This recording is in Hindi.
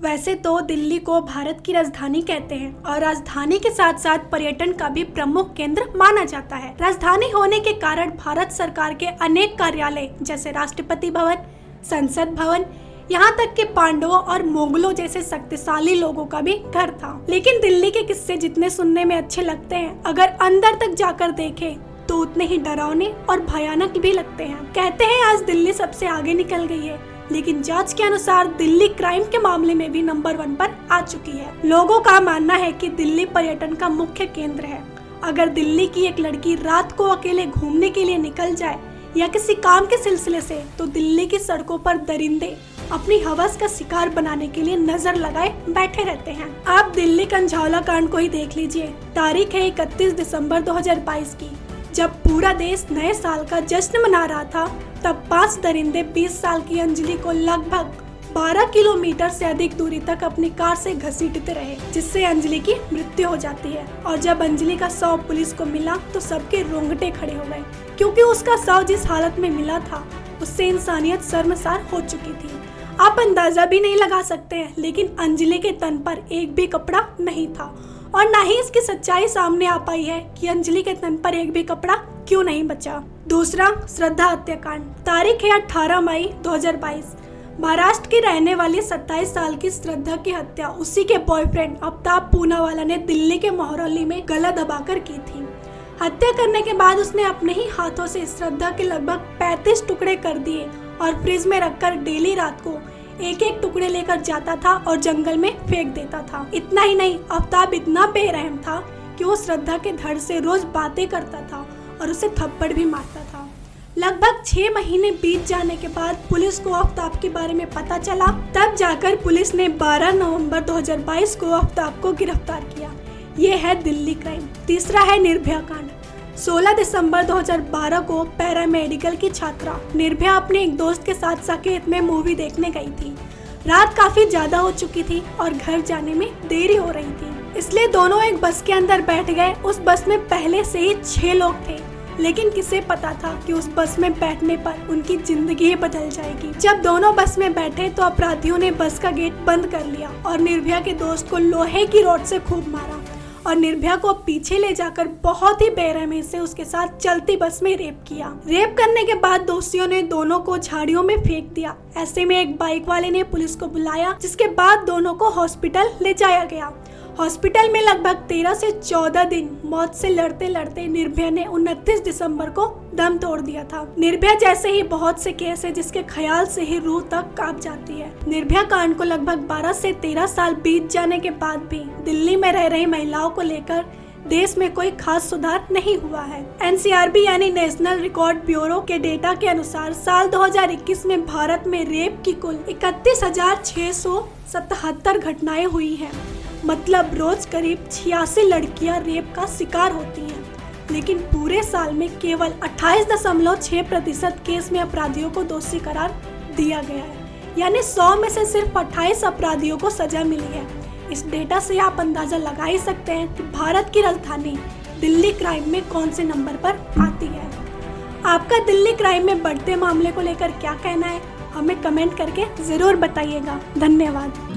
वैसे तो दिल्ली को भारत की राजधानी कहते हैं और राजधानी के साथ साथ पर्यटन का भी प्रमुख केंद्र माना जाता है। राजधानी होने के कारण भारत सरकार के अनेक कार्यालय जैसे राष्ट्रपति भवन, संसद भवन, यहाँ तक कि पांडवों और मुगलों जैसे शक्तिशाली लोगों का भी घर था। लेकिन दिल्ली के किस्से जितने सुनने में अच्छे लगते हैं, अगर अंदर तक जाकर देखें तो उतने ही डरावने और भयानक भी लगते हैं। कहते हैं आज दिल्ली सबसे आगे निकल गई है, लेकिन जांच के अनुसार दिल्ली क्राइम के मामले में भी नंबर 1 पर आ चुकी है। लोगों का मानना है कि दिल्ली पर्यटन का मुख्य केंद्र है। अगर दिल्ली की एक लड़की रात को अकेले घूमने के लिए निकल जाए या किसी काम के सिलसिले से, तो दिल्ली की सड़कों पर दरिंदे अपनी हवस का शिकार बनाने के लिए नजर लगाए बैठे रहते हैं। आप दिल्ली कंझौला कांड को ही देख लीजिए। तारीख है 31 दिसंबर 2022 की। जब पूरा देश नए साल का जश्न मना रहा था, तब 5 दरिंदे 20 साल की अंजलि को लगभग 12 किलोमीटर से अधिक दूरी तक अपनी कार से घसीटते रहे, जिससे अंजलि की मृत्यु हो जाती है। और जब अंजलि का शव पुलिस को मिला तो सबके रोंगटे खड़े हो गए, क्योंकि उसका शव जिस हालत में मिला था उससे इंसानियत शर्मसार हो चुकी थी। आप अंदाजा भी नहीं लगा सकते हैं, लेकिन अंजलि के तन पर एक भी कपड़ा नहीं था और ना ही इसकी सच्चाई सामने आ पाई है कि अंजलि के तन पर एक भी कपड़ा क्यों नहीं बचा। दूसरा, श्रद्धा हत्याकांड। तारीख है 18 मई 2022। महाराष्ट्र की रहने वाली 27 साल की श्रद्धा की हत्या उसी के बॉयफ्रेंड अमिताभ पूनावाला ने दिल्ली के मोहरौली में गला दबाकर की थी। हत्या करने के बाद उसने अपने ही हाथों से श्रद्धा के लगभग 35 टुकड़े कर दिए और फ्रिज में रखकर डेली रात को एक एक टुकड़े लेकर जाता था और जंगल में फेंक देता था। इतना ही नहीं, अमिताभ इतना बेरहम था कि वो श्रद्धा के धड़ से रोज बातें करता था और उसे थप्पड़ भी मारता था। लगभग 6 महीने बीत जाने के बाद पुलिस को अमिताभ के बारे में पता चला। तब जाकर पुलिस ने 12 नवंबर 2022 को अमिताभ को गिरफ्तार किया। ये है दिल्ली क्राइम। तीसरा है निर्भया कांड। 16 दिसंबर 2012 को पैरामेडिकल की छात्रा निर्भया अपने एक दोस्त के साथ साकेत में मूवी देखने गई थी। रात काफी ज्यादा हो चुकी थी और घर जाने में देरी हो रही थी, इसलिए दोनों एक बस के अंदर बैठ गए। उस बस में पहले से ही 6 लोग थे, लेकिन किसे पता था कि उस बस में बैठने पर उनकी जिंदगी ही बदल जाएगी। जब दोनों बस में बैठे तो अपराधियों ने बस का गेट बंद कर लिया और निर्भया के दोस्त को लोहे की रॉड से खूब मारा और निर्भया को पीछे ले जाकर बहुत ही बेरहमी से उसके साथ चलती बस में रेप किया। रेप करने के बाद दोषियों ने दोनों को झाड़ियों में फेंक दिया। ऐसे में एक बाइक वाले ने पुलिस को बुलाया, जिसके बाद दोनों को हॉस्पिटल ले जाया गया। हॉस्पिटल में लगभग 13 से 14 दिन मौत से लड़ते लड़ते निर्भया ने 29 दिसंबर को दम तोड़ दिया था। निर्भया जैसे ही बहुत से केस है जिसके ख्याल से ही रूह तक कांप जाती है। निर्भया कांड को लगभग 12 से 13 साल बीत जाने के बाद भी दिल्ली में रह रही महिलाओं को लेकर देश में कोई खास सुधार नहीं हुआ है। NCRB यानी नेशनल रिकॉर्ड ब्यूरो के डेटा के अनुसार साल 2021 में भारत में रेप की कुल 31,677 घटनाएं हुई हैं। मतलब रोज करीब 86 लड़कियां रेप का शिकार होती हैं, लेकिन पूरे साल में केवल 28.6% केस में अपराधियों को दोषी करार दिया गया है। यानी 100 में से सिर्फ 28 अपराधियों को सजा मिली है। इस डेटा से आप अंदाजा लगा ही सकते हैं कि भारत की राजधानी दिल्ली क्राइम में कौन से नंबर पर आती है। आपका दिल्ली क्राइम में बढ़ते मामले को लेकर क्या कहना है, हमें कमेंट करके जरूर बताइएगा। धन्यवाद।